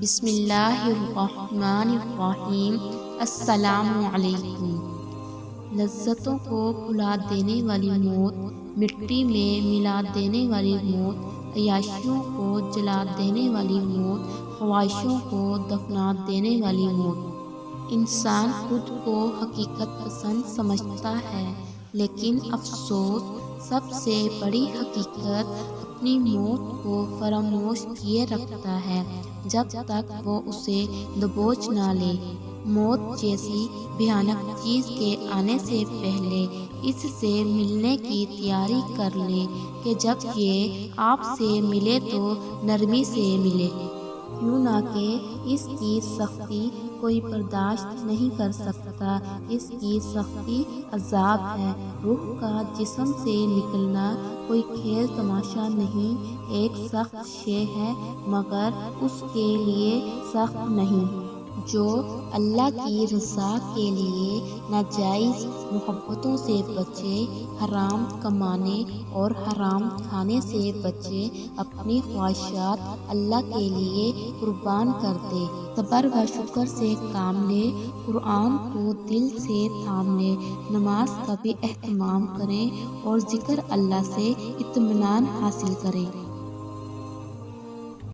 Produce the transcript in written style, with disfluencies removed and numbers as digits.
بسم اللہ الرحمن الرحیم۔ السلام علیکم۔ لذتوں کو بھلا دینے والی موت، مٹی میں ملا دینے والی موت، عیاشیوں کو جلا دینے والی موت، خواہشوں کو دفنا دینے والی موت۔ انسان خود کو حقیقت پسند سمجھتا ہے، لیکن افسوس سب سے بڑی حقیقت اپنی موت کو فراموش کیے رکھتا ہے جب تک وہ اسے دبوچ نہ لے۔ موت جیسی بھیانک چیز کے آنے سے پہلے اس سے ملنے کی تیاری کر لے کہ جب یہ آپ سے ملے تو نرمی سے ملے، کیوں نہ کہ اس کی سختی کوئی برداشت نہیں کر سکتا۔ اس کی سختی عذاب ہے۔ روح کا جسم سے نکلنا کوئی کھیل تماشا نہیں، ایک سخت شے ہے مگر اس کے لیے سخت نہیں۔ جو اللہ کی رضا کے لیے ناجائز محبتوں سے بچے، حرام کمانے اور حرام کھانے سے بچے، اپنی خواہشات اللہ کے لیے قربان کر دے، صبر و شکر سے کام لے، قرآن کو دل سے تھام لے، نماز کا بھی اہتمام کریں اور ذکر اللہ سے اطمینان حاصل کریں۔